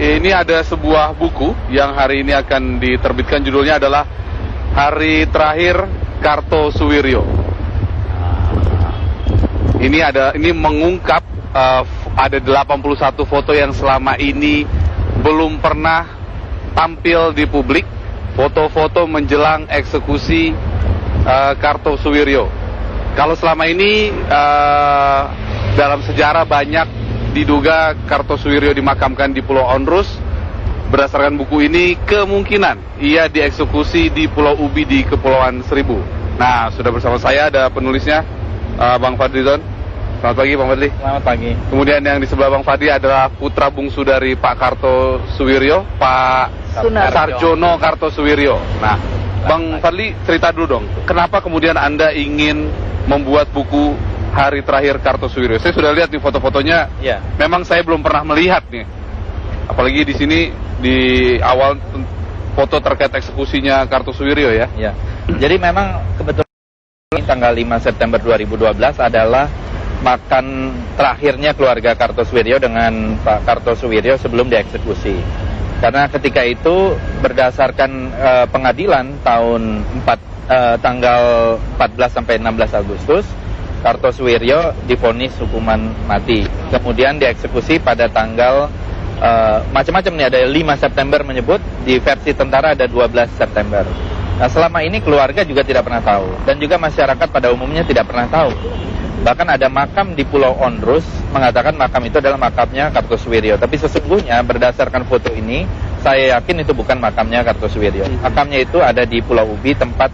ini ada sebuah buku yang hari ini akan diterbitkan, judulnya adalah Hari Terakhir Kartosuwiryo. Ini mengungkap ada 81 foto yang selama ini belum pernah tampil di publik, foto-foto menjelang eksekusi Kartosuwiryo. Kalau selama ini dalam sejarah banyak diduga Kartosuwiryo dimakamkan di Pulau Onrus. Berdasarkan buku ini, kemungkinan ia dieksekusi di Pulau Ubi di Kepulauan Seribu. Nah, sudah bersama saya ada penulisnya, Bang Fadlizon. Selamat pagi, Bang Fadli. Selamat pagi. Kemudian yang di sebelah Bang Fadli adalah putra bungsu dari Pak Kartosuwiryo, Pak Sarjono Kartosuwiryo. Nah, Bang Fadli, cerita dulu dong, kenapa kemudian Anda ingin membuat buku Hari Terakhir Kartosuwiryo? Saya sudah lihat nih foto-fotonya. Ya. Memang saya belum pernah melihat nih. Apalagi di sini di awal foto terkait eksekusinya Kartosuwiryo ya. Ya. Jadi memang kebetulan tanggal 5 September 2012 adalah makan terakhirnya keluarga Kartosuwiryo dengan Pak Kartosuwiryo sebelum dieksekusi. Karena ketika itu berdasarkan pengadilan tanggal 14 sampai 16 Agustus, Kartosuwiryo divonis hukuman mati. Kemudian dieksekusi pada tanggal macam-macam nih, ada 5 September menyebut, di versi tentara ada 12 September. Nah, selama ini keluarga juga tidak pernah tahu, dan juga masyarakat pada umumnya tidak pernah tahu. Bahkan ada makam di Pulau Onrus mengatakan makam itu adalah makamnya Kartosuwiryo. Tapi sesungguhnya berdasarkan foto ini, saya yakin itu bukan makamnya Kartosuwiryo. Makamnya itu ada di Pulau Ubi, tempat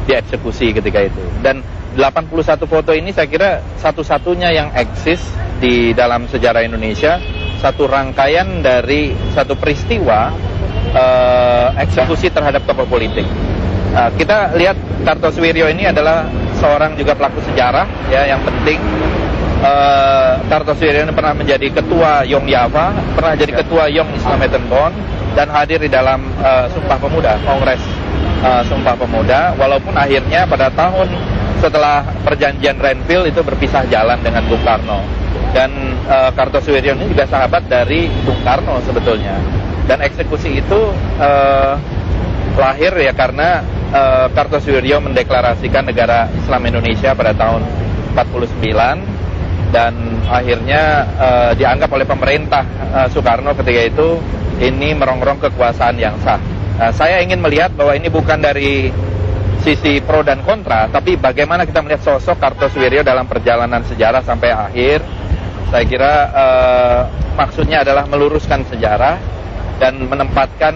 dieksekusi ketika itu. Dan 81 foto ini saya kira satu-satunya yang eksis di dalam sejarah Indonesia, satu rangkaian dari satu peristiwa eksekusi terhadap tokoh politik. Kita lihat Kartosuwiryo ini adalah seorang juga pelaku sejarah ya, yang penting. Kartosuwiryo ini pernah menjadi ketua Yong Yava, pernah jadi ketua Yong Islametan Bond, dan hadir di dalam Sumpah Pemuda, Kongres Sumpah Pemuda, walaupun akhirnya pada tahun setelah perjanjian Renville itu berpisah jalan dengan Bung Karno. Dan Kartosuwiryo ini juga sahabat dari Bung Karno sebetulnya. Dan eksekusi itu lahir ya karena Kartosuwiryo mendeklarasikan negara Islam Indonesia pada tahun 49, dan akhirnya dianggap oleh pemerintah Soekarno ketika itu ini merongrong kekuasaan yang sah. Saya ingin melihat bahwa ini bukan dari sisi pro dan kontra, tapi bagaimana kita melihat sosok Kartosuwiryo dalam perjalanan sejarah sampai akhir. Saya kira maksudnya adalah meluruskan sejarah dan menempatkan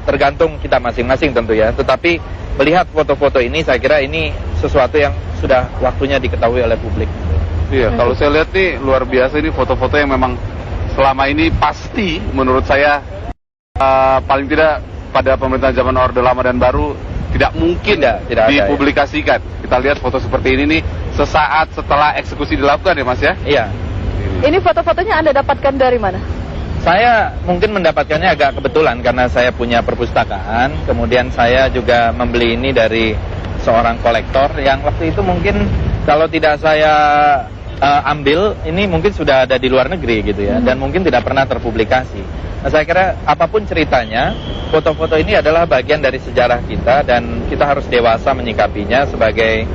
tergantung kita masing-masing tentu ya. Tetapi melihat foto-foto ini, saya kira ini sesuatu yang sudah waktunya diketahui oleh publik. Iya, kalau saya lihat nih luar biasa, ini foto-foto yang memang selama ini pasti menurut saya paling tidak pada pemerintahan zaman Orde Lama dan Baru tidak mungkin tidak dipublikasikan. Ya. Kita lihat foto seperti ini nih sesaat setelah eksekusi dilakukan ya Mas ya? Iya. Ini foto-fotonya Anda dapatkan dari mana? Saya mungkin mendapatkannya agak kebetulan karena saya punya perpustakaan. Kemudian saya juga membeli ini dari seorang kolektor yang waktu itu mungkin kalau tidak saya ambil, ini mungkin sudah ada di luar negeri gitu ya, dan mungkin tidak pernah terpublikasi. Nah, saya kira apapun ceritanya, foto-foto ini adalah bagian dari sejarah kita, dan kita harus dewasa menyikapinya sebagai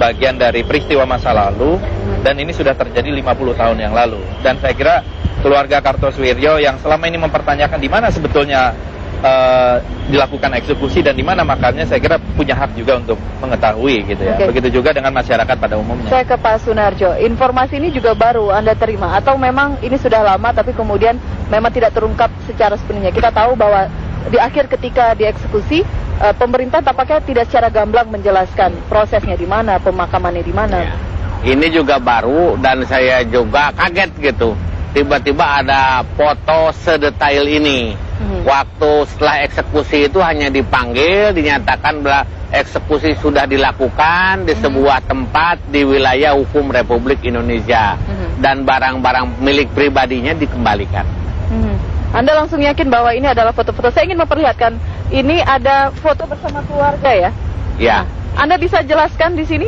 bagian dari peristiwa masa lalu, dan ini sudah terjadi 50 tahun yang lalu. Dan saya kira keluarga Kartosuwiryo yang selama ini mempertanyakan di mana sebetulnya dilakukan eksekusi dan di mana makamnya, saya kira punya hak juga untuk mengetahui gitu ya. Begitu juga dengan masyarakat pada umumnya. Saya ke Pak Sunarjo, informasi ini juga baru Anda terima atau memang ini sudah lama tapi kemudian memang tidak terungkap secara sepenuhnya? Kita tahu bahwa di akhir ketika dieksekusi, pemerintah tampaknya tidak secara gamblang menjelaskan prosesnya di mana, pemakamannya di mana. Ya. Ini juga baru dan saya juga kaget gitu. Tiba-tiba ada foto sedetail ini. Waktu setelah eksekusi itu hanya dipanggil, dinyatakan bahwa eksekusi sudah dilakukan di sebuah tempat di wilayah hukum Republik Indonesia. Dan barang-barang milik pribadinya dikembalikan. Anda langsung yakin bahwa ini adalah foto-foto? Saya ingin memperlihatkan, ini ada foto bersama keluarga ya? Ya. Anda bisa jelaskan di sini?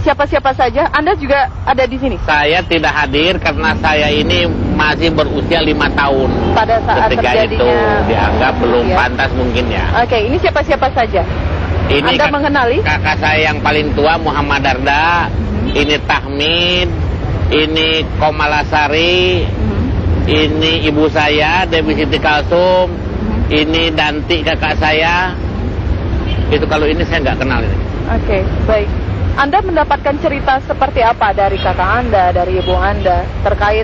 Siapa-siapa saja? Anda juga ada di sini? Saya tidak hadir karena saya ini masih berusia 5 tahun. Pada saat Ketika itu terjadinya dianggap belum ya. pantas mungkin ya. Oke, ini siapa-siapa saja? Ini Anda mengenali? kakak saya yang paling tua Muhammad Darda, ini Tahmid, ini Komalasari, ini ibu saya Dewi Siti Kalsum, ini Danti kakak saya. Itu kalau ini saya nggak kenal ini. Oke, baik. Anda mendapatkan cerita seperti apa dari kakak Anda, dari ibu Anda terkait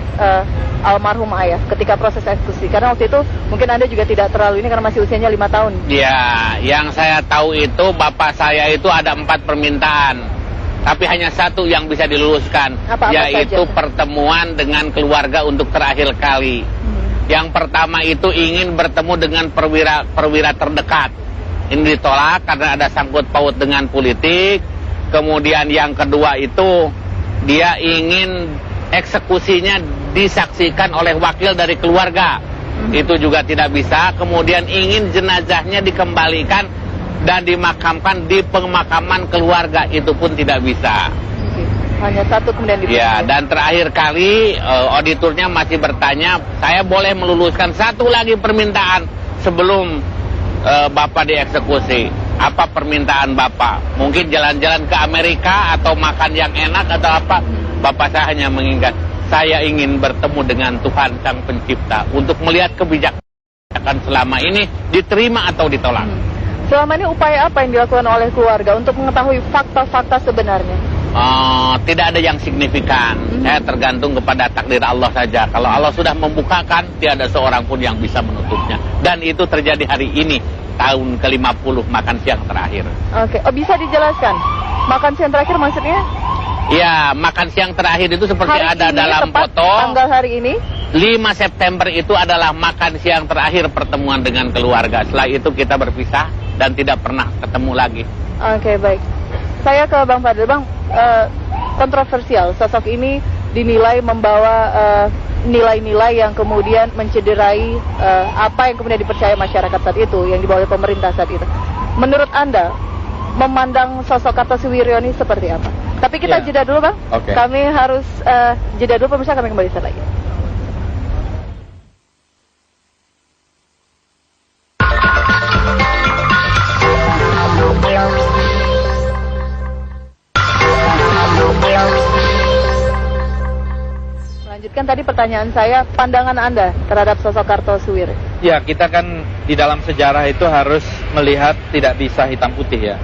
almarhum ayah ketika proses eksekusi? Karena waktu itu mungkin Anda juga tidak terlalu ini karena masih usianya 5 tahun. Ya, yang saya tahu itu bapak saya itu ada 4 permintaan, tapi hanya satu yang bisa diluluskan, Apa-apa yaitu saja? pertemuan dengan keluarga untuk terakhir kali. Yang pertama itu ingin bertemu dengan perwira terdekat. Ini ditolak karena ada sangkut paut dengan politik. Kemudian yang kedua itu dia ingin eksekusinya disaksikan oleh wakil dari keluarga. Itu juga tidak bisa. Kemudian ingin jenazahnya dikembalikan dan dimakamkan di pemakaman keluarga. Itu pun tidak bisa. Oke. Hanya satu kemudian dipenuhi. Ya, dan terakhir kali auditornya masih bertanya, saya boleh meluluskan satu lagi permintaan sebelum Bapak dieksekusi. Apa permintaan Bapak? Mungkin jalan-jalan ke Amerika atau makan yang enak atau apa? Bapak saya hanya mengingat, saya ingin bertemu dengan Tuhan Sang Pencipta untuk melihat kebijakan selama ini diterima atau ditolak. Selama ini upaya apa yang dilakukan oleh keluarga untuk mengetahui fakta-fakta sebenarnya? Tidak ada yang signifikan. Saya tergantung kepada takdir Allah saja. Kalau Allah sudah membukakan, tiada seorang pun yang bisa menutupnya. Dan itu terjadi hari ini, tahun ke-50 makan siang terakhir. Oke, bisa dijelaskan? Makan siang terakhir maksudnya? Ya, makan siang terakhir itu seperti Hari ada ini, dalam tepat foto. Tanggal hari ini? 5 September itu adalah makan siang terakhir pertemuan dengan keluarga. Setelah itu kita berpisah dan tidak pernah ketemu lagi. Oke, baik. Saya ke Bang Fadil. Bang, kontroversial. Sosok ini dinilai membawa nilai-nilai yang kemudian mencederai apa yang kemudian dipercaya masyarakat saat itu, yang dibawa oleh pemerintah saat itu. Menurut Anda, memandang sosok Kartosuwiryo ini seperti apa? Tapi kita jeda dulu, Bang. Oke. Kami harus jeda dulu, pemirsa, kami kembali setelah lagi. Melanjutkan tadi pertanyaan saya, pandangan Anda terhadap sosok Kartosuwiryo. Ya, kita kan di dalam sejarah itu harus melihat tidak bisa hitam putih ya.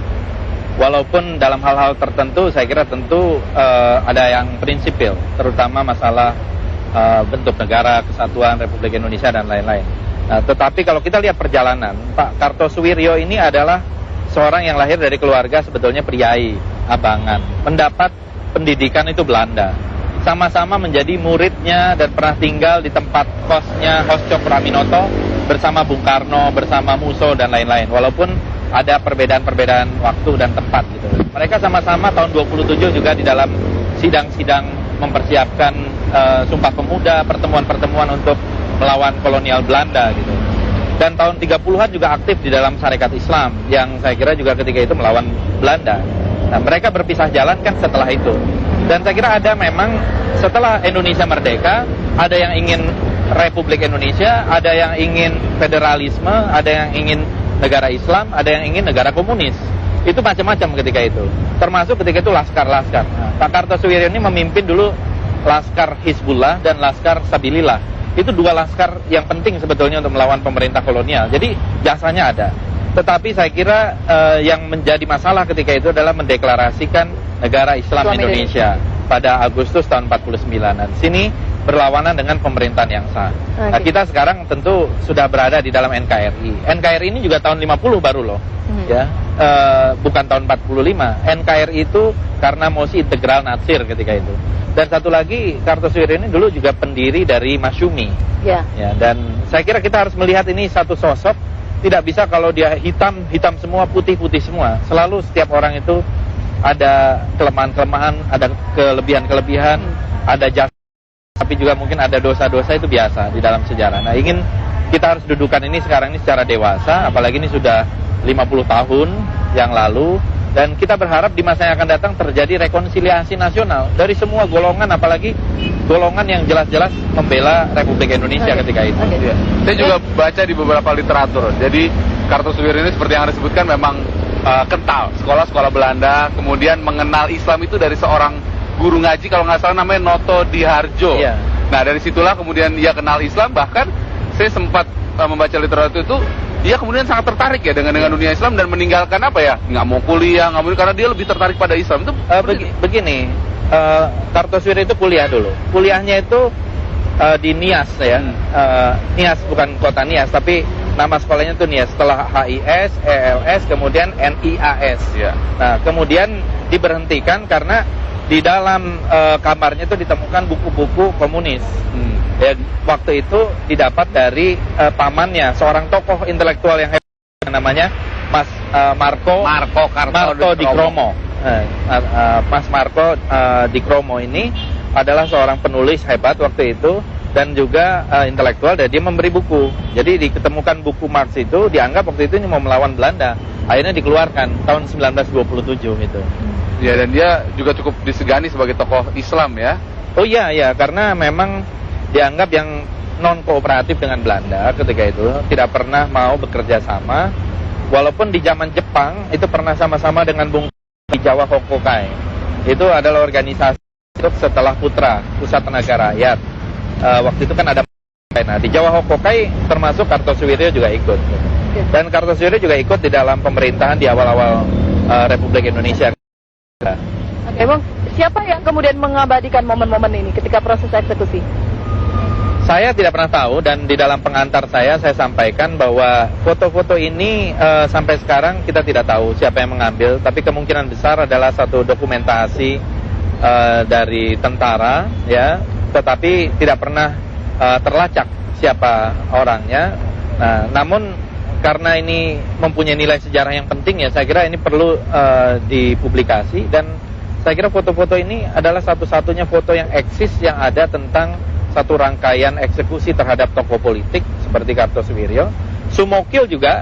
Walaupun dalam hal-hal tertentu saya kira tentu ada yang prinsipil, terutama masalah bentuk negara, kesatuan Republik Indonesia dan lain-lain. Nah, tetapi kalau kita lihat perjalanan, Pak Kartosuwiryo ini adalah seorang yang lahir dari keluarga sebetulnya priai, abangan, mendapat pendidikan itu Belanda. Sama-sama menjadi muridnya dan pernah tinggal di tempat kosnya Hos Cokroaminoto bersama Bung Karno, bersama Musso dan lain-lain. Walaupun ada perbedaan-perbedaan waktu dan tempat gitu. Mereka sama-sama tahun 27 juga di dalam sidang-sidang mempersiapkan Sumpah Pemuda, pertemuan-pertemuan untuk melawan kolonial Belanda gitu. Dan tahun 30-an juga aktif di dalam Sarekat Islam yang saya kira juga ketika itu melawan Belanda. Nah, mereka berpisah jalan kan setelah itu. Dan saya kira ada memang setelah Indonesia merdeka, ada yang ingin Republik Indonesia, ada yang ingin federalisme, ada yang ingin negara Islam, ada yang ingin negara komunis. Itu macam-macam ketika itu. Termasuk ketika itu laskar-laskar. Nah, Pak Kartosuwiryo ini memimpin dulu Laskar Hizbullah dan Laskar Sabilillah. Itu dua laskar yang penting sebetulnya untuk melawan pemerintah kolonial. Jadi jasanya ada. Tetapi saya kira yang menjadi masalah ketika itu adalah mendeklarasikan negara Islam Indonesia pada Agustus tahun 49. Nah, di sini berlawanan dengan pemerintahan yang sah. Okay. Nah, kita sekarang tentu sudah berada di dalam NKRI. NKRI ini juga tahun 50 baru loh. Ya, bukan tahun 45. NKRI itu karena mosi integral Natsir ketika itu. Dan satu lagi, Kartosuwiryo ini dulu juga pendiri dari Masyumi. Ya. Ya, dan saya kira kita harus melihat ini satu sosok. Tidak bisa kalau dia hitam semua, putih semua. Selalu setiap orang itu ada kelemahan-kelemahan, ada kelebihan-kelebihan, ada jasa, tapi juga mungkin ada dosa-dosa, itu biasa di dalam sejarah. Nah, ingin kita harus dudukan ini sekarang ini secara dewasa, apalagi ini sudah 50 tahun yang lalu, dan kita berharap di masa yang akan datang terjadi rekonsiliasi nasional dari semua golongan, apalagi golongan yang jelas-jelas membela Republik Indonesia ketika itu. Iya. Saya juga baca di beberapa literatur. Jadi Kartosuwiryo ini seperti yang Anda sebutkan memang kental sekolah-sekolah Belanda, kemudian mengenal Islam itu dari seorang guru ngaji kalau nggak salah namanya Noto Diharjo. Iya. Nah dari situlah kemudian dia kenal Islam, bahkan saya sempat membaca literatur itu dia kemudian sangat tertarik ya dengan dunia Islam dan meninggalkan apa ya, nggak mau kuliah, nggak mau, karena dia lebih tertarik pada Islam itu. Begini, Kartosuwiryo itu kuliah dulu. Kuliahnya itu di Nias ya, Nias bukan kota Nias, tapi nama sekolahnya itu Nias. Setelah HIS, ELS, kemudian NIAS. Ya. Nah, kemudian diberhentikan karena di dalam kamarnya itu ditemukan buku-buku komunis. Ya, waktu itu didapat dari pamannya, seorang tokoh intelektual yang hebat namanya Mas Marco Di Kromo. Mas Marco Di Kromo ini adalah seorang penulis hebat waktu itu dan juga intelektual, dan dia memberi buku. Jadi diketemukan buku Marx itu, dianggap waktu itu ini mau melawan Belanda. Akhirnya dikeluarkan tahun 1927 itu. Ya, dan dia juga cukup disegani sebagai tokoh Islam ya. Oh iya, karena memang dianggap yang non kooperatif dengan Belanda ketika itu, tidak pernah mau bekerja sama. Walaupun di zaman Jepang itu pernah sama-sama dengan Bung di Jawa Hokokai. Itu adalah organisasi setelah Putra, Pusat Tenaga Rakyat. Waktu itu kan ada, nah di Jawa Hokokai termasuk Kartosuwiryo juga ikut. Dan Kartosuwiryo juga ikut di dalam pemerintahan di awal-awal Republik Indonesia. Oke, Bang, siapa yang kemudian mengabadikan momen-momen ini ketika proses eksekusi? Saya tidak pernah tahu, dan di dalam pengantar saya sampaikan bahwa foto-foto ini sampai sekarang kita tidak tahu siapa yang mengambil, tapi kemungkinan besar adalah satu dokumentasi dari tentara, ya, tetapi tidak pernah terlacak siapa orangnya. Nah, namun karena ini mempunyai nilai sejarah yang penting, ya saya kira ini perlu dipublikasi, dan saya kira foto-foto ini adalah satu-satunya foto yang eksis yang ada tentang satu rangkaian eksekusi terhadap tokoh politik seperti Kartosuwiryo. Sumokil juga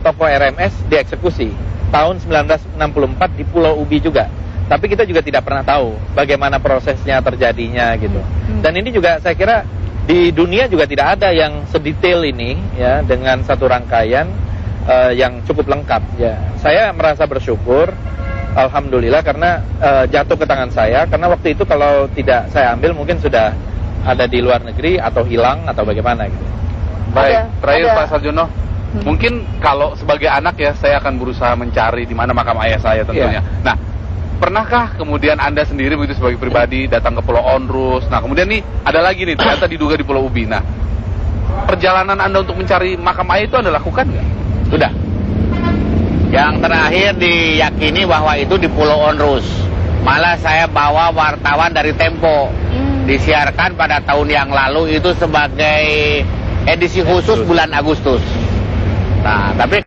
tokoh RMS dieksekusi tahun 1964 di Pulau Ubi juga. Tapi kita juga tidak pernah tahu bagaimana prosesnya terjadinya gitu. Dan ini juga saya kira di dunia juga tidak ada yang sedetail ini ya, dengan satu rangkaian yang cukup lengkap ya. Saya merasa bersyukur, alhamdulillah, karena jatuh ke tangan saya, karena waktu itu kalau tidak saya ambil mungkin sudah ada di luar negeri atau hilang atau bagaimana gitu. Baik, terakhir Pak Sarjono, mungkin kalau sebagai anak ya saya akan berusaha mencari di mana makam ayah saya tentunya. Nah, pernahkah kemudian Anda sendiri begitu sebagai pribadi datang ke Pulau Onrus? Nah, kemudian nih ada lagi nih ternyata diduga di Pulau Ubi. Nah, perjalanan Anda untuk mencari makam ayah itu Anda lakukan nggak? Sudah. Yang terakhir diyakini bahwa itu di Pulau Onrus. Malah saya bawa wartawan dari Tempo. Disiarkan pada tahun yang lalu itu sebagai edisi khusus bulan Agustus. Nah, tapi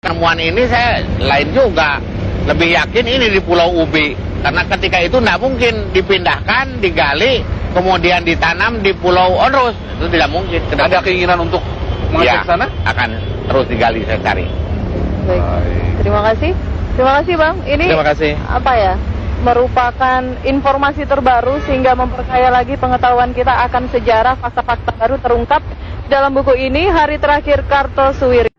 penemuan ini saya lain juga. Lebih yakin ini di Pulau Ubi. Karena ketika itu tidak mungkin dipindahkan, digali, kemudian ditanam di Pulau Onrus. Itu tidak mungkin. Ada keinginan untuk mengecek sana? Akan terus digali, saya cari. Baik. Terima kasih. Terima kasih, Bang. Ini Terima kasih. apa ya? Merupakan informasi terbaru sehingga memperkaya lagi pengetahuan kita akan sejarah, fakta-fakta baru terungkap dalam buku ini, Hari Terakhir Kartosuwiryo.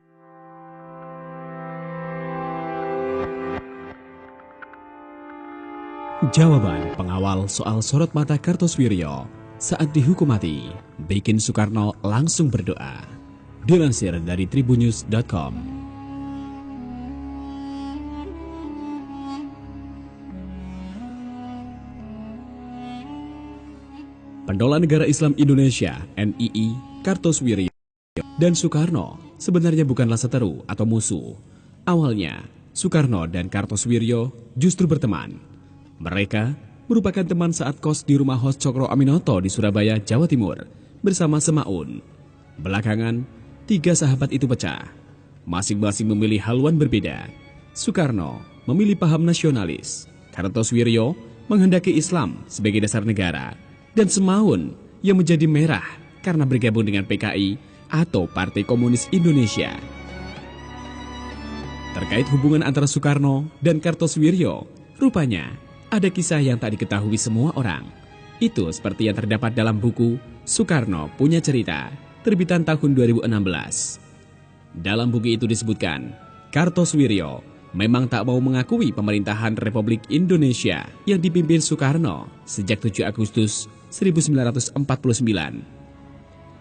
Jawaban pengawal soal sorot mata Kartosuwiryo saat dihukum mati bikin Soekarno langsung berdoa. Dilansir dari tribunnews.com. Pendola Negara Islam Indonesia (NII) Kartosuwiryo dan Soekarno sebenarnya bukanlah seteru atau musuh. Awalnya, Soekarno dan Kartosuwiryo justru berteman. Mereka merupakan teman saat kos di rumah Hos Cokro Aminoto di Surabaya, Jawa Timur bersama Semaun. Belakangan, tiga sahabat itu pecah. Masing-masing memilih haluan berbeda. Soekarno memilih paham nasionalis. Kartosuwiryo menghendaki Islam sebagai dasar negara. Dan Semaun yang menjadi merah karena bergabung dengan PKI atau Partai Komunis Indonesia. Terkait hubungan antara Soekarno dan Kartosuwiryo, rupanya ada kisah yang tak diketahui semua orang. Itu seperti yang terdapat dalam buku Soekarno Punya Cerita, terbitan tahun 2016. Dalam buku itu disebutkan, Kartosoewirjo memang tak mau mengakui pemerintahan Republik Indonesia yang dipimpin Soekarno sejak 7 Agustus 1949.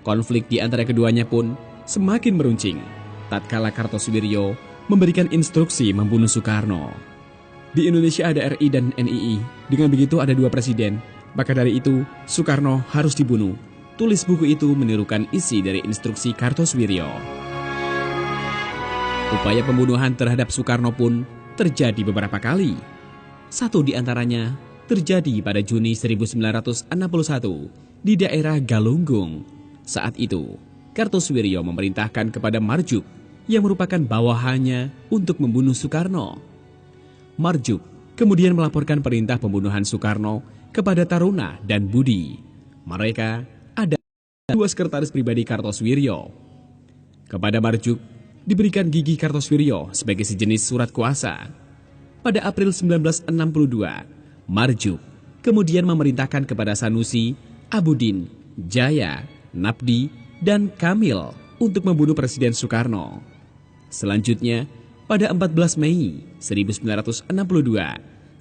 Konflik di antara keduanya pun semakin meruncing tatkala Kartosoewirjo memberikan instruksi membunuh Soekarno. Di Indonesia ada RI dan NII, dengan begitu ada 2 presiden, maka dari itu Soekarno harus dibunuh. Tulis buku itu menirukan isi dari instruksi Kartosoewirjo. Upaya pembunuhan terhadap Soekarno pun terjadi beberapa kali. Satu di antaranya terjadi pada Juni 1961 di daerah Galunggung. Saat itu, Kartosoewirjo memerintahkan kepada Marjuk yang merupakan bawahannya untuk membunuh Soekarno. Marjuk kemudian melaporkan perintah pembunuhan Soekarno kepada Taruna dan Budi. Mereka ada 2 sekretaris pribadi Kartosoewirjo. Kepada Marjuk diberikan gigi Kartosoewirjo sebagai sejenis surat kuasa. Pada April 1962, Marjuk kemudian memerintahkan kepada Sanusi, Abudin, Jaya, Nabdi, dan Kamil untuk membunuh Presiden Soekarno. Selanjutnya, pada 14 Mei 1962,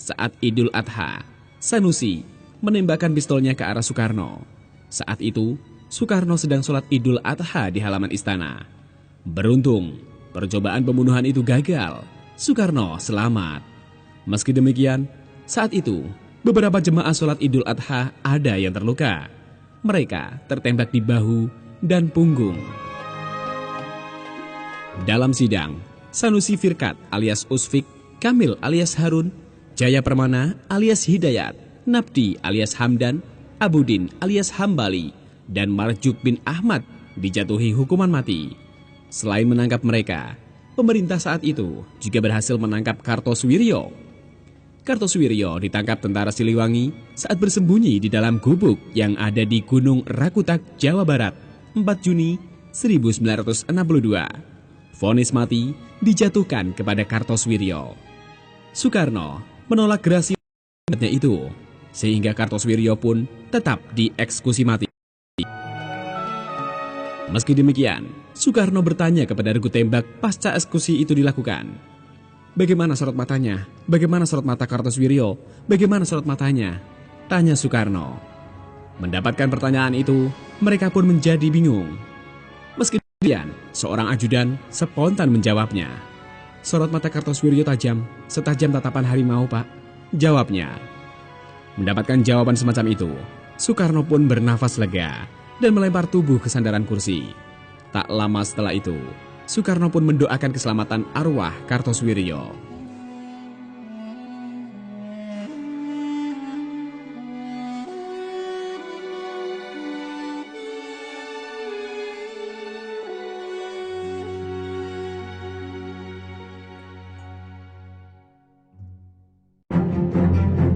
saat Idul Adha, Sanusi menembakkan pistolnya ke arah Soekarno. Saat itu, Soekarno sedang sholat Idul Adha di halaman istana. Beruntung, percobaan pembunuhan itu gagal. Soekarno selamat. Meski demikian, saat itu, beberapa jemaah sholat Idul Adha ada yang terluka. Mereka tertembak di bahu dan punggung. Dalam sidang, Sanusi Firkat alias Usfik, Kamil alias Harun, Jaya Permana alias Hidayat, Nabdi alias Hamdan, Abudin alias Hambali, dan Marjuk bin Ahmad dijatuhi hukuman mati. Selain menangkap mereka, pemerintah saat itu juga berhasil menangkap Kartosoewirjo. Kartosoewirjo ditangkap tentara Siliwangi saat bersembunyi di dalam gubuk yang ada di Gunung Rakutak, Jawa Barat, 4 Juni 1962. Vonis mati dijatuhkan kepada Kartosoewirjo. Soekarno menolak gerasi itu, sehingga Kartosoewirjo pun tetap dieksekusi mati. Meski demikian, Soekarno bertanya kepada regu tembak pasca eksekusi itu dilakukan. Bagaimana sorot matanya? Bagaimana sorot mata Kartosoewirjo? Bagaimana sorot matanya? Tanya Soekarno. Mendapatkan pertanyaan itu, mereka pun menjadi bingung. Meski demikian, seorang ajudan spontan menjawabnya. Sorot mata Kartosoewirjo tajam, setajam tatapan harimau, Pak. Jawabnya. Mendapatkan jawaban semacam itu, Soekarno pun bernafas lega dan melempar tubuh ke sandaran kursi. Tak lama setelah itu, Soekarno pun mendoakan keselamatan arwah Kartosoewirjo.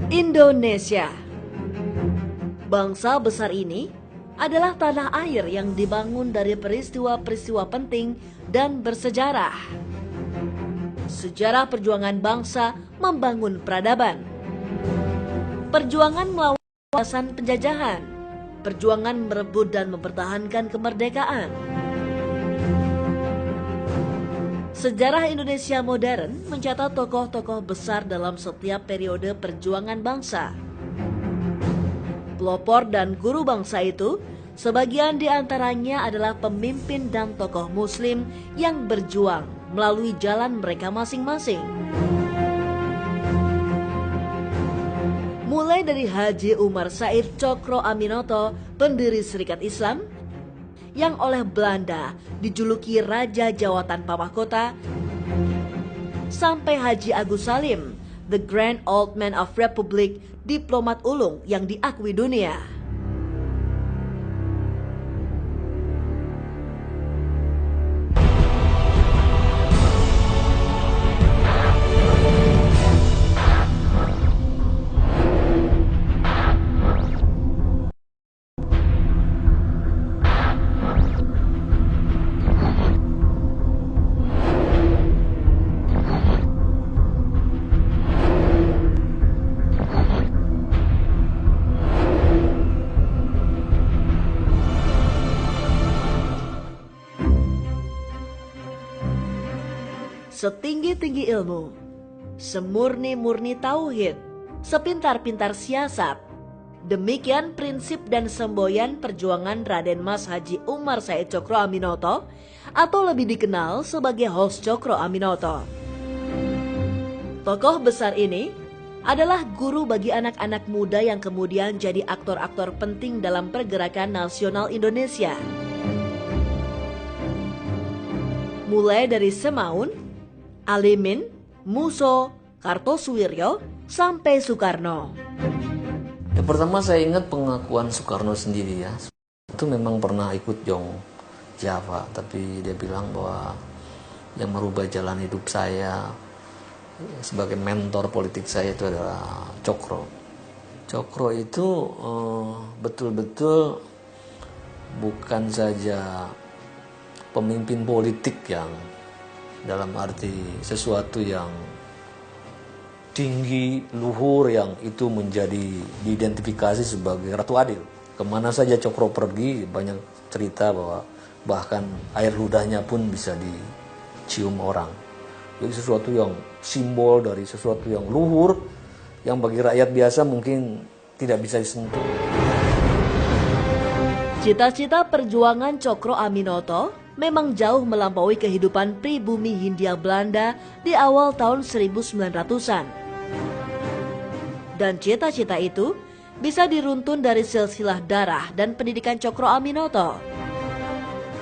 Indonesia. Bangsa besar ini adalah tanah air yang dibangun dari peristiwa-peristiwa penting dan bersejarah. Sejarah perjuangan bangsa membangun peradaban. Perjuangan melawan kekuasaan penjajahan. Perjuangan merebut dan mempertahankan kemerdekaan. Sejarah Indonesia modern mencatat tokoh-tokoh besar dalam setiap periode perjuangan bangsa. Pelopor dan guru bangsa itu, sebagian di antaranya adalah pemimpin dan tokoh muslim yang berjuang melalui jalan mereka masing-masing. Mulai dari Haji Umar Said Cokro Aminoto, pendiri Serikat Islam, yang oleh Belanda dijuluki Raja Jawa tanpa mahkota, sampai Haji Agus Salim, the Grand Old Man of Republic, diplomat ulung yang diakui dunia. setinggi-tinggi ilmu, semurni-murni tauhid, sepintar-pintar siasat. Demikian prinsip dan semboyan perjuangan Raden Mas Haji Umar Said Tjokro Aminoto atau lebih dikenal sebagai Hos Tjokro Aminoto. Tokoh besar ini adalah guru bagi anak-anak muda yang kemudian jadi aktor-aktor penting dalam pergerakan nasional Indonesia. Mulai dari Semaun, Alimin, Muso, Kartosuwiryo, sampai Soekarno. Ya, pertama saya ingat pengakuan Soekarno sendiri ya. Itu memang pernah ikut Jong Java, tapi dia bilang bahwa yang merubah jalan hidup saya sebagai mentor politik saya itu adalah Cokro. Cokro itu betul-betul bukan saja pemimpin politik yang dalam arti sesuatu yang tinggi, luhur, yang itu menjadi diidentifikasi sebagai Ratu Adil. Kemana saja Cokro pergi, banyak cerita bahwa bahkan air ludahnya pun bisa dicium orang. Jadi sesuatu yang simbol dari sesuatu yang luhur, yang bagi rakyat biasa mungkin tidak bisa disentuh. Cita-cita perjuangan Tjokro Aminoto memang jauh melampaui kehidupan pribumi Hindia Belanda di awal tahun 1900-an. Dan cita-cita itu bisa diruntun dari silsilah darah dan pendidikan Tjokro Aminoto.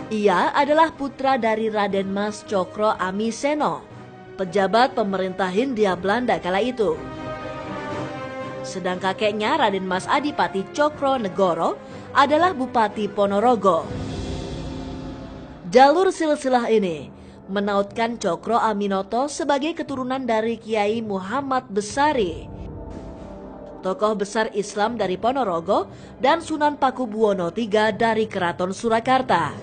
Ia adalah putra dari Raden Mas Tjokro Amiseno, pejabat pemerintah Hindia Belanda kala itu. Sedang kakeknya Raden Mas Adipati Tjokro Negoro adalah Bupati Ponorogo. Jalur silsilah ini menautkan Tjokro Aminoto sebagai keturunan dari Kiai Muhammad Besari, tokoh besar Islam dari Ponorogo, dan Sunan Pakubuwono III dari Keraton Surakarta.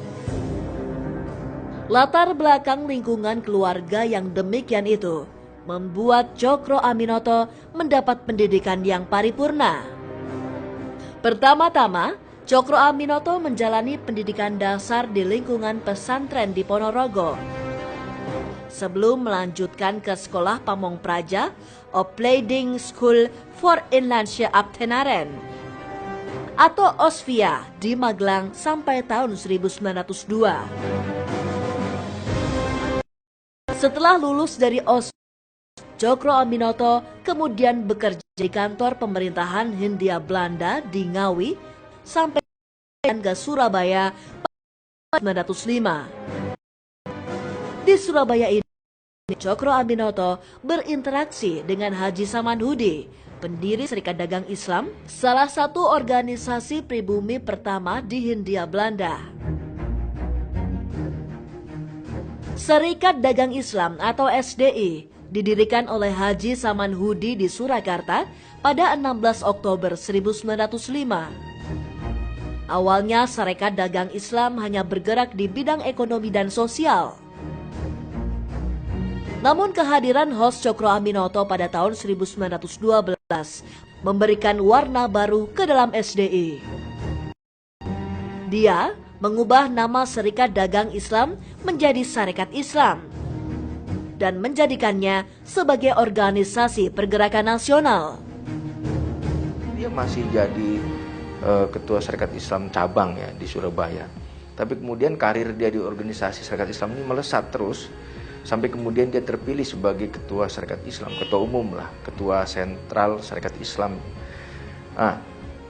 Latar belakang lingkungan keluarga yang demikian itu membuat Tjokro Aminoto mendapat pendidikan yang paripurna. Pertama-tama, Tjokro Aminoto menjalani pendidikan dasar di lingkungan pesantren di Ponorogo, sebelum melanjutkan ke Sekolah Pamong Praja, Opleiding School for Inlandse Ambtenaren, atau OSVIA di Magelang sampai tahun 1902. Setelah lulus dari OSVIA, Tjokro Aminoto kemudian bekerja di kantor pemerintahan Hindia Belanda di Ngawi sampai ke Surabaya pada 1905. Di Surabaya ini, Tjokro Aminoto berinteraksi dengan Haji Samanhudi, pendiri Serikat Dagang Islam, salah satu organisasi pribumi pertama di Hindia Belanda. Serikat Dagang Islam atau SDI didirikan oleh Haji Samanhudi di Surakarta pada 16 Oktober 1905. Awalnya Serikat Dagang Islam hanya bergerak di bidang ekonomi dan sosial. Namun kehadiran Hos Tjokro Aminoto pada tahun 1912 memberikan warna baru ke dalam SDI. Dia mengubah nama Serikat Dagang Islam menjadi Sarekat Islam dan menjadikannya sebagai organisasi pergerakan nasional. Dia masih jadi ketua Sarekat Islam cabang ya di Surabaya. Tapi kemudian karir dia di organisasi Sarekat Islam ini melesat terus sampai kemudian dia terpilih sebagai ketua Sarekat Islam, ketua umum lah, ketua sentral Sarekat Islam. Nah,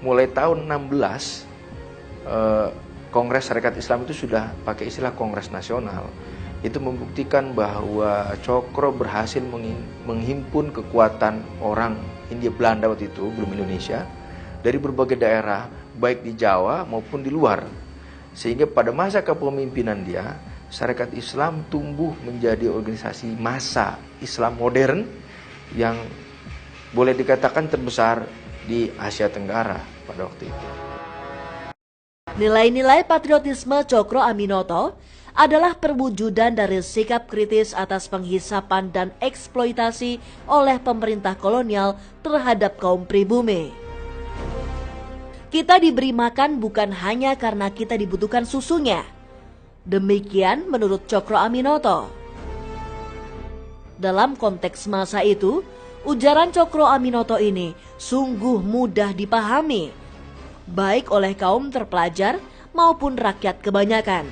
mulai tahun 16 Kongres Sarekat Islam itu sudah pakai istilah Kongres Nasional. Itu membuktikan bahwa Tjokro berhasil menghimpun kekuatan orang Hindia Belanda waktu itu, belum Indonesia, dari berbagai daerah, baik di Jawa maupun di luar. Sehingga pada masa kepemimpinan dia, Sarekat Islam tumbuh menjadi organisasi massa Islam modern yang boleh dikatakan terbesar di Asia Tenggara pada waktu itu. Nilai-nilai patriotisme Tjokro Aminoto adalah perwujudan dari sikap kritis atas penghisapan dan eksploitasi oleh pemerintah kolonial terhadap kaum pribumi. Kita diberi makan bukan hanya karena kita dibutuhkan susunya. Demikian menurut Tjokro Aminoto. Dalam konteks masa itu, ujaran Cokro Aminoto ini sungguh mudah dipahami, baik oleh kaum terpelajar maupun rakyat kebanyakan.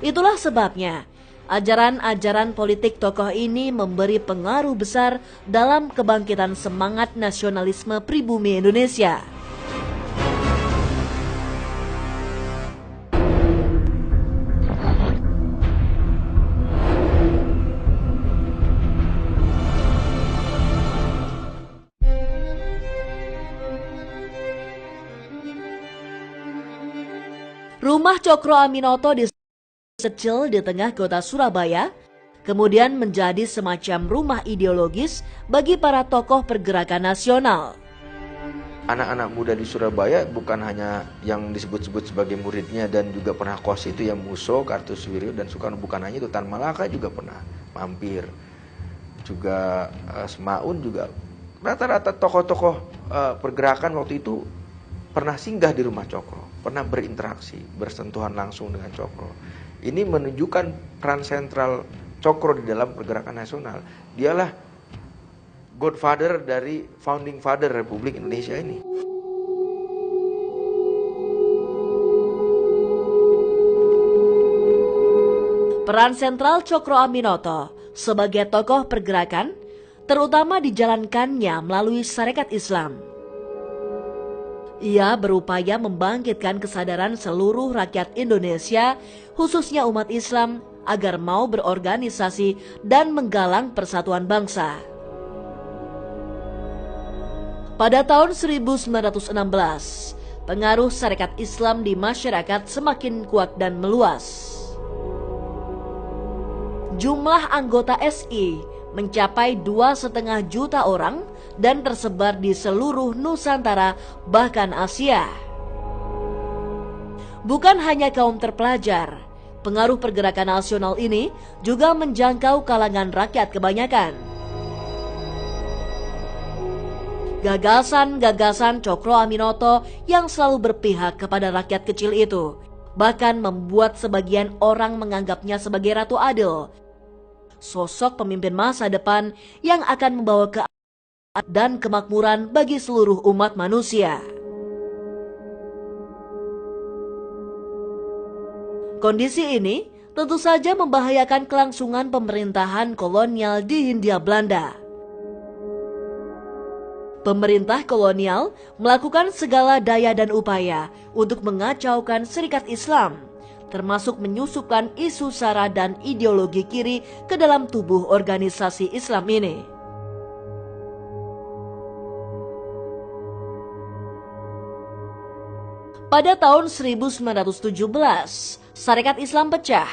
Itulah sebabnya, ajaran-ajaran politik tokoh ini memberi pengaruh besar dalam kebangkitan semangat nasionalisme pribumi Indonesia. Rumah Cokro Aminoto kecil di tengah kota Surabaya, kemudian menjadi semacam rumah ideologis bagi para tokoh pergerakan nasional. Anak-anak muda di Surabaya bukan hanya yang disebut-sebut sebagai muridnya dan juga pernah kos itu yang Musso, Kartosuwiryo dan Soekarno, bukan hanya itu, Tan Malaka juga pernah mampir. Juga Semaun juga, rata-rata tokoh-tokoh pergerakan waktu itu pernah singgah di rumah Cokro, pernah berinteraksi, bersentuhan langsung dengan Cokro. Ini menunjukkan peran sentral Cokro di dalam pergerakan nasional. Dialah godfather dari founding father Republik Indonesia ini. Peran sentral Cokro Aminoto sebagai tokoh pergerakan terutama dijalankannya melalui Sarekat Islam. Ia berupaya membangkitkan kesadaran seluruh rakyat Indonesia, khususnya umat Islam, agar mau berorganisasi dan menggalang persatuan bangsa. Pada tahun 1916, pengaruh Sarekat Islam di masyarakat semakin kuat dan meluas. Jumlah anggota SI mencapai 2,5 juta orang dan tersebar di seluruh Nusantara bahkan Asia. Bukan hanya kaum terpelajar, pengaruh pergerakan nasional ini juga menjangkau kalangan rakyat kebanyakan. Gagasan-gagasan Cokro Aminoto yang selalu berpihak kepada rakyat kecil itu bahkan membuat sebagian orang menganggapnya sebagai Ratu Adil, sosok pemimpin masa depan yang akan membawa keadilan dan kemakmuran bagi seluruh umat manusia. Kondisi ini tentu saja membahayakan kelangsungan pemerintahan kolonial di Hindia Belanda. Pemerintah kolonial melakukan segala daya dan upaya untuk mengacaukan Serikat Islam, termasuk menyusupkan isu sara dan ideologi kiri ke dalam tubuh organisasi Islam ini. Pada tahun 1917, Sarekat Islam pecah.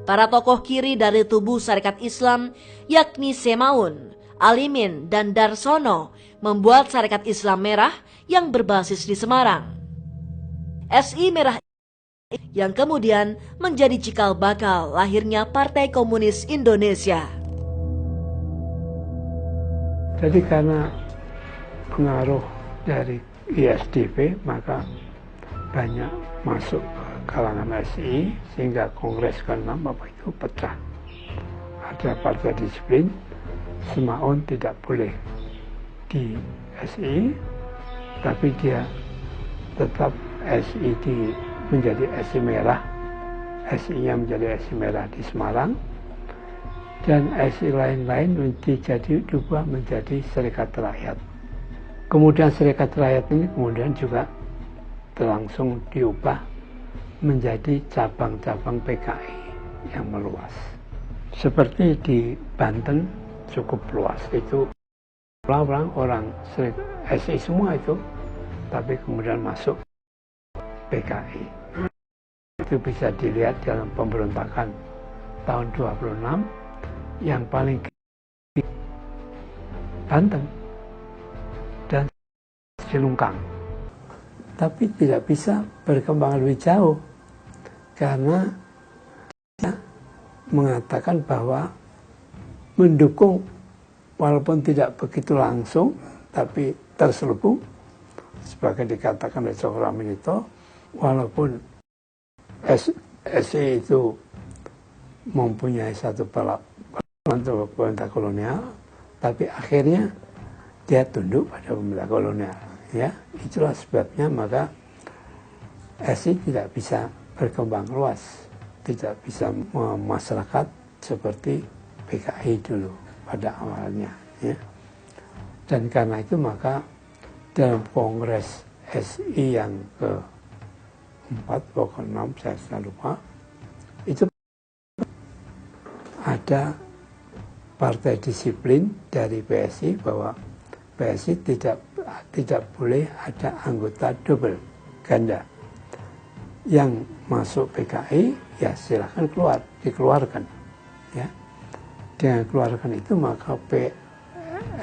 Para tokoh kiri dari tubuh Sarekat Islam, yakni Semaun, Alimin, dan Darsono, membuat Sarekat Islam Merah yang berbasis di Semarang. SI Merah yang kemudian menjadi cikal bakal lahirnya Partai Komunis Indonesia. Jadi karena pengaruh dari ISDP, maka banyak masuk ke kalangan SI sehingga Kongres ke-6 apa itu pecah. Ada partai disiplin, Semaun tidak boleh di SI, tapi dia tetap SI menjadi SI Merah, SI-nya menjadi SI Merah di Semarang, dan SI lain-lain diubah menjadi Serikat Rakyat. Kemudian Serikat Rakyat ini kemudian juga langsung diubah menjadi cabang-cabang PKI yang meluas. Seperti di Banten cukup luas, itu orang SI semua itu, tapi kemudian masuk PKI. Itu bisa dilihat dalam pemberontakan tahun 26 yang paling di Banten dan Cilungkang. Tapi tidak bisa berkembang lebih jauh karena dia mengatakan bahwa mendukung walaupun tidak begitu langsung tapi terselubung, sebagai dikatakan oleh Cokro Aminoto, walaupun SI itu mempunyai satu untuk pemerintah kolonial, tapi akhirnya dia tunduk pada pemerintah kolonial. Ya, itulah sebabnya maka SI tidak bisa berkembang luas, tidak bisa masyarakat seperti PKI dulu pada awalnya. Ya. Dan karena itu maka dalam Kongres SI yang ke-4 atau ke-6, saya sudah lupa, itu ada partai disiplin dari PSI bahwa PSI tidak boleh ada anggota double ganda. Yang masuk PKI ya silahkan dikeluarkan. Ya. Dengan keluarkan itu maka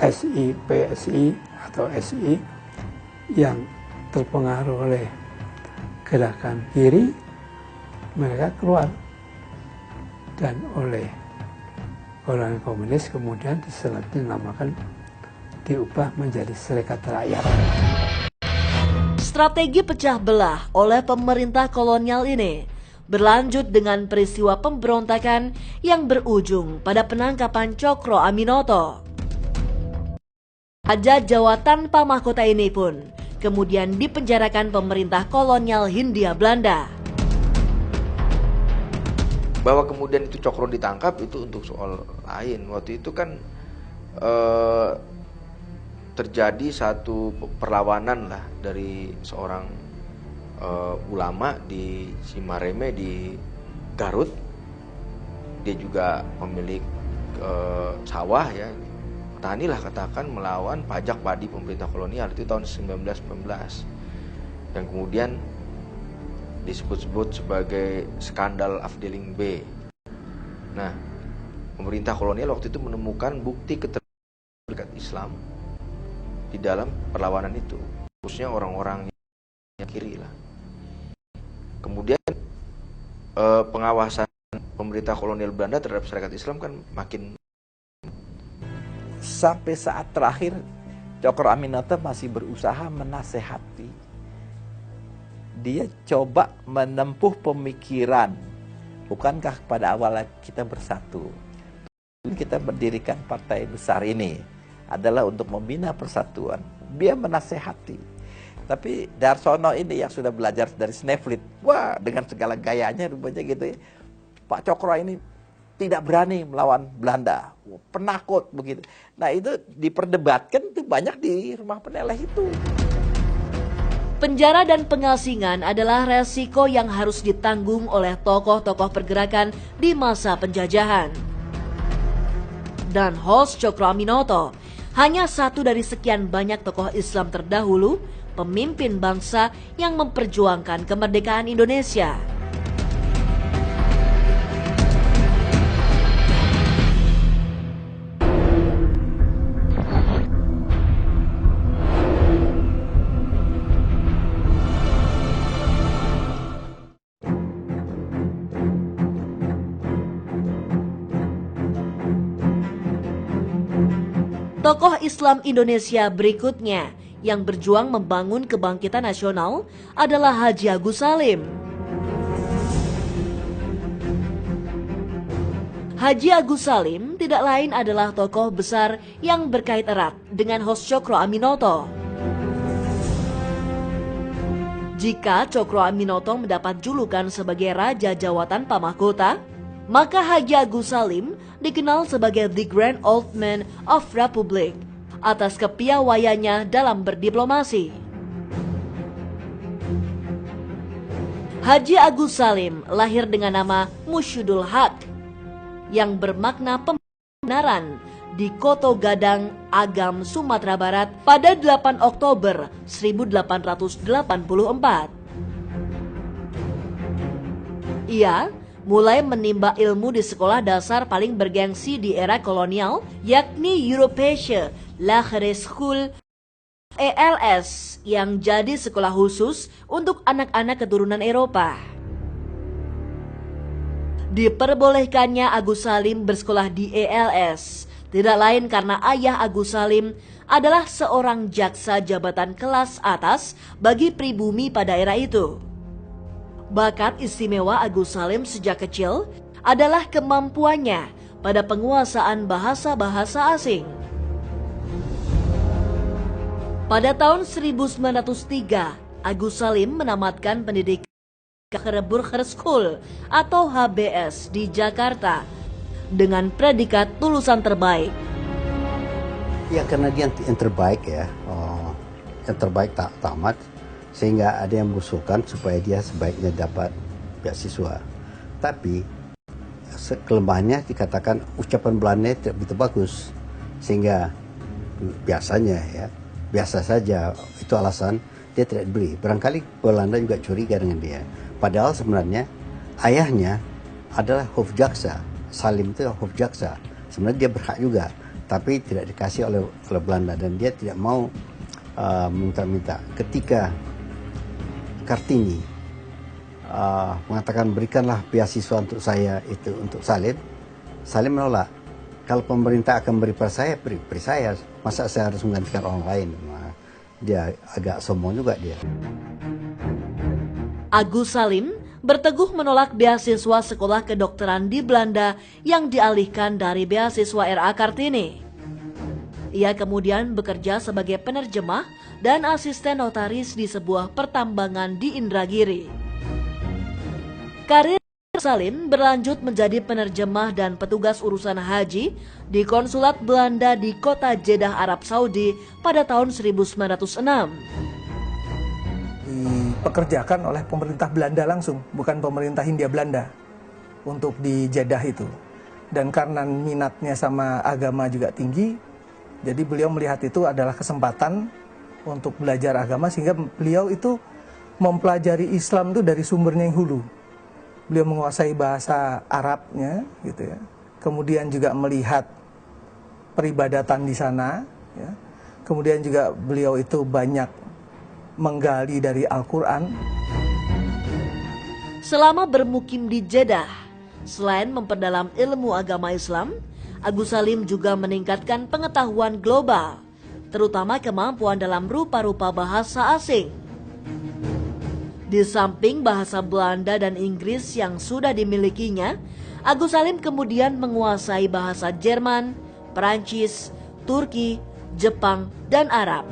PSI atau SI yang terpengaruh oleh gerakan kiri mereka keluar, dan oleh orang komunis kemudian dinamakan, diubah menjadi Serikat Rakyat. Strategi pecah belah oleh pemerintah kolonial ini berlanjut dengan peristiwa pemberontakan yang berujung pada penangkapan Cokro Aminoto. Raja Jawa tanpa mahkota ini pun kemudian dipenjarakan pemerintah kolonial Hindia Belanda. Bahwa kemudian itu Cokro ditangkap itu untuk soal lain. Waktu itu kan terjadi satu perlawanan lah dari seorang ulama di Cimareme di Garut. Dia juga pemilik sawah ya, petani lah katakan, melawan pajak padi pemerintah kolonial itu tahun 1919 yang kemudian disebut-sebut sebagai skandal Afdeling B. Nah, pemerintah kolonial waktu itu menemukan bukti keterlibatan Islam di dalam perlawanan itu, khususnya orang-orang yang kiri lah. Kemudian pengawasan pemerintah kolonial Belanda terhadap masyarakat Islam kan makin. Sampai saat terakhir Cokro Aminoto masih berusaha menasehati. Dia coba menempuh pemikiran, bukankah pada awalnya kita bersatu, kita mendirikan partai besar ini adalah untuk membina persatuan. Dia menasehati. Tapi Darsono ini yang sudah belajar dari Sneflit, wah dengan segala gayanya rupanya gitu ya, Pak Cokro ini tidak berani melawan Belanda, penakut begitu. Nah itu diperdebatkan tuh banyak di rumah peneleh itu. Penjara dan pengasingan adalah resiko yang harus ditanggung oleh tokoh-tokoh pergerakan di masa penjajahan. Dan host Cokro Aminoto hanya satu dari sekian banyak tokoh Islam terdahulu, pemimpin bangsa yang memperjuangkan kemerdekaan Indonesia. Tokoh Islam Indonesia berikutnya yang berjuang membangun kebangkitan nasional adalah Haji Agus Salim. Haji Agus Salim tidak lain adalah tokoh besar yang berkait erat dengan host Cokro Aminoto. Jika Cokro Aminoto mendapat julukan sebagai Raja Jawa tanpa mahkota, maka Haji Agus Salim dikenal sebagai The Grand Old Man of Republic atas kepiawaiannya dalam berdiplomasi. Haji Agus Salim lahir dengan nama Musyidul Haq yang bermakna pembenaran di Koto Gadang, Agam, Sumatera Barat pada 8 Oktober 1884. Ia mulai menimba ilmu di sekolah dasar paling bergengsi di era kolonial, yakni Europäische Lagere School ELS, yang jadi sekolah khusus untuk anak-anak keturunan Eropa. Diperbolehkannya Agus Salim bersekolah di ELS tidak lain karena ayah Agus Salim adalah seorang jaksa jabatan kelas atas bagi pribumi pada era itu. Bakat istimewa Agus Salim sejak kecil adalah kemampuannya pada penguasaan bahasa-bahasa asing. Pada tahun 1903, Agus Salim menamatkan pendidikan Burger School atau HBS di Jakarta dengan predikat lulusan terbaik. Ya, karena dia yang terbaik ya, yang terbaik tamat, sehingga ada yang mengusulkan supaya dia sebaiknya dapat beasiswa. Tapi kelemahannya dikatakan ucapan Belanda tidak begitu bagus, sehingga biasa saja itu alasan dia tidak diberi. Barangkali Belanda juga curiga dengan dia. Padahal sebenarnya ayahnya adalah Hofjaksa. Salim itu Hofjaksa. Sebenarnya dia berhak juga, tapi tidak dikasih oleh Belanda dan dia tidak mau minta-minta. Ketika Kartini mengatakan berikanlah beasiswa untuk saya itu untuk Salim, Salim menolak. Kalau pemerintah akan beri pada saya, beri saya. Masa saya harus menggantikan orang lain? Nah, dia agak sombong juga dia. Agus Salim berteguh menolak beasiswa sekolah kedokteran di Belanda yang dialihkan dari beasiswa R.A. Kartini. Ia kemudian bekerja sebagai penerjemah dan asisten notaris di sebuah pertambangan di Indragiri. Karir Salim berlanjut menjadi penerjemah dan petugas urusan haji di konsulat Belanda di kota Jeddah, Arab Saudi pada tahun 1906. Dipekerjakan oleh pemerintah Belanda langsung, bukan pemerintah Hindia Belanda untuk di Jeddah itu. Dan karena minatnya sama agama juga tinggi, jadi beliau melihat itu adalah kesempatan untuk belajar agama, sehingga beliau itu mempelajari Islam itu dari sumbernya yang hulu. Beliau menguasai bahasa Arabnya, gitu ya. Kemudian juga melihat peribadatan di sana, ya. Kemudian juga beliau itu banyak menggali dari Al-Quran. Selama bermukim di Jeddah, selain memperdalam ilmu agama Islam, Agus Salim juga meningkatkan pengetahuan global, terutama kemampuan dalam rupa-rupa bahasa asing. Di samping bahasa Belanda dan Inggris yang sudah dimilikinya, Agus Salim kemudian menguasai bahasa Jerman, Perancis, Turki, Jepang, dan Arab.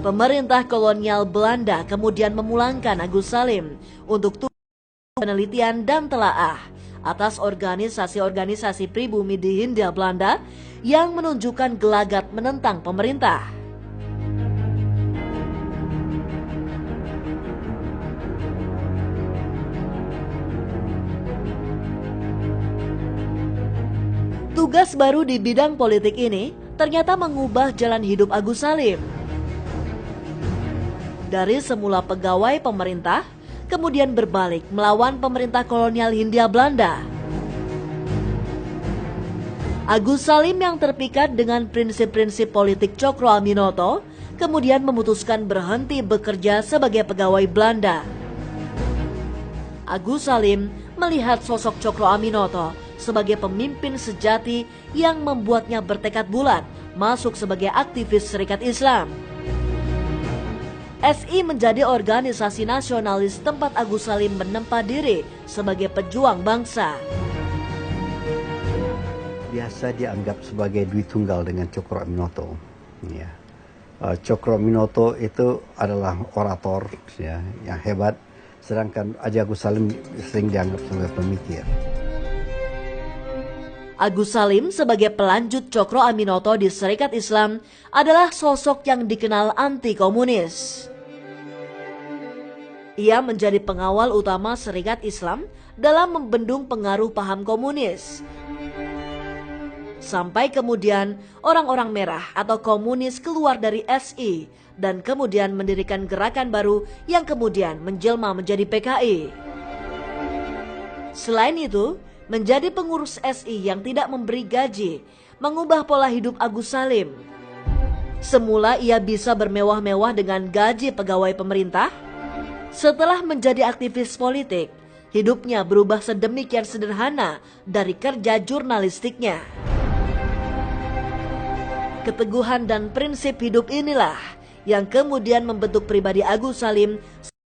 Pemerintah kolonial Belanda kemudian memulangkan Agus Salim untuk penelitian dan telaah atas organisasi-organisasi pribumi di Hindia Belanda yang menunjukkan gelagat menentang pemerintah. Tugas baru di bidang politik ini ternyata mengubah jalan hidup Agus Salim. Dari semula pegawai pemerintah, kemudian berbalik melawan pemerintah kolonial Hindia Belanda. Agus Salim yang terpikat dengan prinsip-prinsip politik Cokro Aminoto, kemudian memutuskan berhenti bekerja sebagai pegawai Belanda. Agus Salim melihat sosok Cokro Aminoto sebagai pemimpin sejati yang membuatnya bertekad bulat masuk sebagai aktivis Serikat Islam. SI menjadi organisasi nasionalis tempat Agus Salim menempa diri sebagai pejuang bangsa. Biasa dianggap sebagai dui tunggal dengan Cokro Aminoto. Ya. Cokro Aminoto itu adalah orator ya, yang hebat, sedangkan Agus Salim sering dianggap sebagai pemikir. Agus Salim sebagai pelanjut Cokro Aminoto di Serikat Islam adalah sosok yang dikenal anti-komunis. Ia menjadi pengawal utama Serikat Islam dalam membendung pengaruh paham komunis. Sampai kemudian orang-orang merah atau komunis keluar dari SI dan kemudian mendirikan gerakan baru yang kemudian menjelma menjadi PKI. Selain itu, menjadi pengurus SI yang tidak memberi gaji, mengubah pola hidup Agus Salim. Semula ia bisa bermewah-mewah dengan gaji pegawai pemerintah. Setelah menjadi aktivis politik, hidupnya berubah sedemikian sederhana dari kerja jurnalistiknya. Keteguhan dan prinsip hidup inilah yang kemudian membentuk pribadi Agus Salim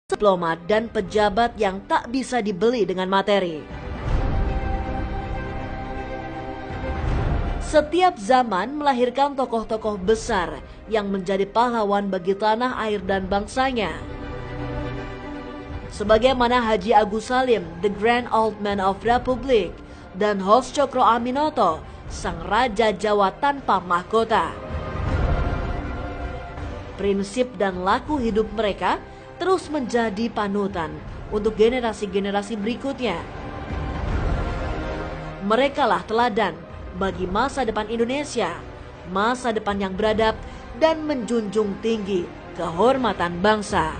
diplomat dan pejabat yang tak bisa dibeli dengan materi. Setiap zaman melahirkan tokoh-tokoh besar yang menjadi pahlawan bagi tanah air dan bangsanya. Sebagaimana Haji Agus Salim, the Grand Old Man of Republic, dan Hos Cokro Aminoto, sang Raja Jawa tanpa mahkota. Prinsip dan laku hidup mereka terus menjadi panutan untuk generasi-generasi berikutnya. Merekalah teladan bagi masa depan Indonesia, masa depan yang beradab dan menjunjung tinggi kehormatan bangsa.